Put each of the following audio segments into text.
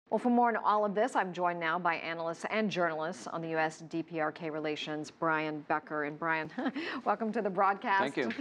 Well, for more on all of this, I'm joined now by analysts and journalists on the US-DPRK relations, Brian Becker. And Brian, welcome to the broadcast. Thank you.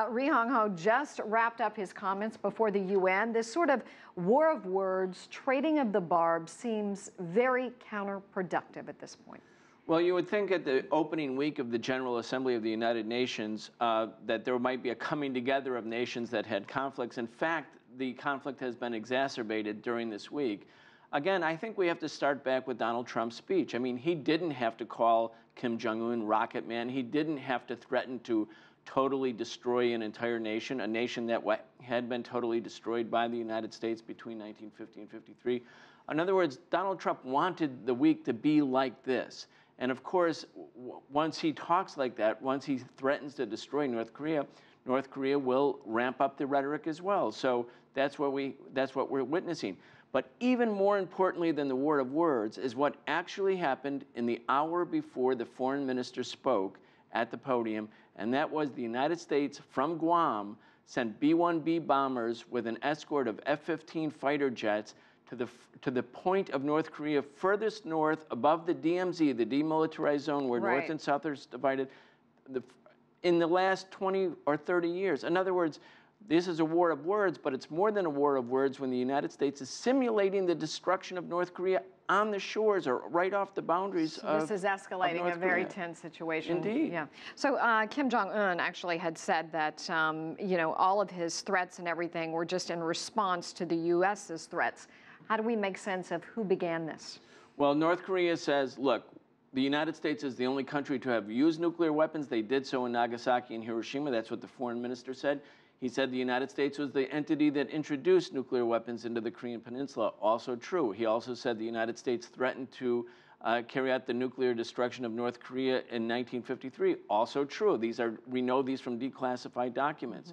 Ri Hong-ho just wrapped up his comments before the UN. This sort of war of words, trading of the barbs seems very counterproductive at this point. Well, you would think at the opening week of the General Assembly of the United Nations that there might be a coming together of nations that had conflicts. In fact, the conflict has been exacerbated during this week. Again, I think we have to start back with Donald Trump's speech. I mean, he didn't have to call Kim Jong-un Rocket Man. He didn't have to threaten to totally destroy an entire nation, a nation that had been totally destroyed by the United States between 1950 and 53. In other words, Donald Trump wanted the week to be like this. And of course, once he talks like that, once he threatens to destroy North Korea will ramp up the rhetoric as well. So that's what we're witnessing. But even more importantly than the war of words is what actually happened in the hour before the foreign minister spoke at the podium, and that was the United States from Guam sent B-1B bombers with an escort of F-15 fighter jets to the point of North Korea furthest north above the DMZ, the demilitarized zone where North and South are divided, in the last 20 or 30 years. In other words, this is a war of words, but it's more than a war of words when the United States is simulating the destruction of North Korea on the shores or right off the boundaries of North Korea. This is escalating a very tense situation. Indeed. Yeah. So Kim Jong-un actually had said that, you know, all of his threats and everything were just in response to the U.S.'s threats. How do we make sense of who began this? Well, North Korea says, look, the United States is the only country to have used nuclear weapons. They did so in Nagasaki and Hiroshima. That's what the foreign minister said. He said the United States was the entity that introduced nuclear weapons into the Korean Peninsula. Also true. He also said the United States threatened to carry out the nuclear destruction of North Korea in 1953. Also true. We know these from declassified documents.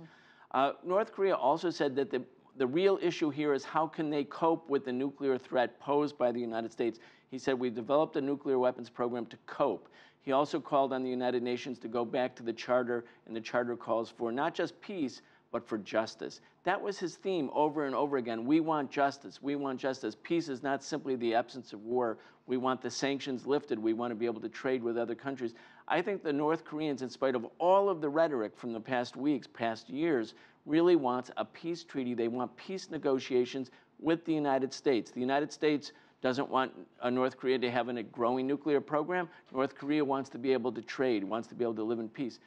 North Korea also said that the real issue here is how can they cope with the nuclear threat posed by the United States. He said we've developed a nuclear weapons program to cope. He also called on the United Nations to go back to the Charter, and the Charter calls for not just peace, but for justice. That was his theme over and over again. We want justice. We want justice. Peace is not simply the absence of war. We want the sanctions lifted. We want to be able to trade with other countries. I think the North Koreans, in spite of all of the rhetoric from the past weeks, past years, really want a peace treaty. They want peace negotiations with the United States. The United States doesn't want North Korea to have a growing nuclear program. North Korea wants to be able to trade, wants to be able to live in peace.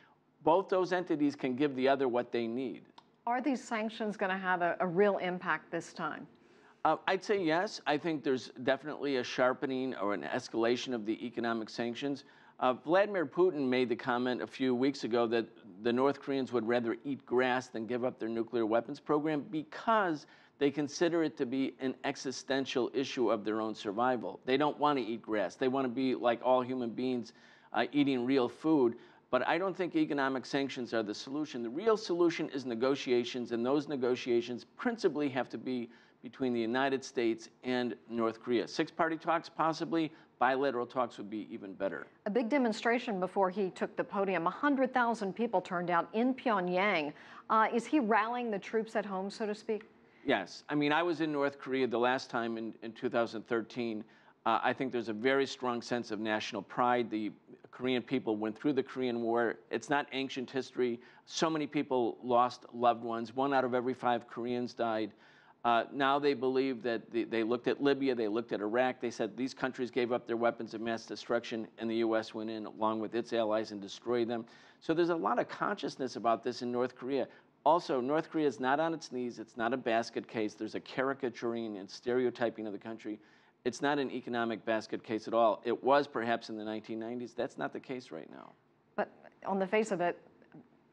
Both those entities can give the other what they need. Are these sanctions going to have a real impact this time? I'd say yes. I think there's definitely a sharpening or an escalation of the economic sanctions. Vladimir Putin made the comment a few weeks ago that the North Koreans would rather eat grass than give up their nuclear weapons program because they consider it to be an existential issue of their own survival. They don't want to eat grass. They want to be like all human beings, eating real food. But I don't think economic sanctions are the solution. The real solution is negotiations, and those negotiations principally have to be between the United States and North Korea. Six-party talks, possibly. Bilateral talks would be even better. A big demonstration before he took the podium. 100,000 people turned out in Pyongyang. Is he rallying the troops at home, so to speak? Yes. I mean, I was in North Korea the last time in 2013. I think there's a very strong sense of national pride. The Korean people went through the Korean War. It's not ancient history. So many people lost loved ones. 1 out of every 5 Koreans died. Now they believe that they looked at Libya, they looked at Iraq, they said these countries gave up their weapons of mass destruction, and the U.S. went in along with its allies and destroyed them. So there's a lot of consciousness about this in North Korea. Also, North Korea is not on its knees. It's not a basket case. There's a caricaturing and stereotyping of the country. It's not an economic basket case at all. It was perhaps in the 1990s. That's not the case right now. But on the face of it,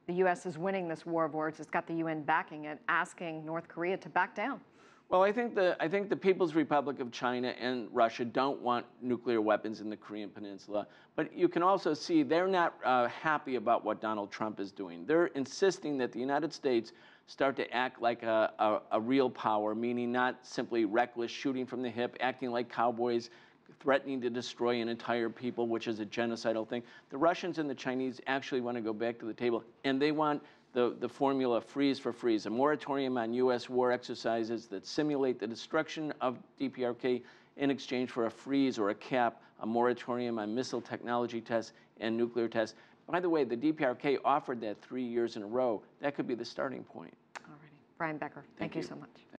the U.S. is winning this war of words. It's got the UN backing it, asking North Korea to back down. Well, I think the People's Republic of China and Russia don't want nuclear weapons in the Korean Peninsula. But you can also see they're not happy about what Donald Trump is doing. They're insisting that the United States start to act like a real power, meaning not simply reckless, shooting from the hip, acting like cowboys, threatening to destroy an entire people, which is a genocidal thing. The Russians and the Chinese actually want to go back to the table, and they want the formula freeze for freeze, a moratorium on U.S. war exercises that simulate the destruction of DPRK in exchange for a freeze or a cap, a moratorium on missile technology tests and nuclear tests. By the way, the DPRK offered that 3 years in a row. That could be the starting point. All righty. Brian Becker, thank you so much.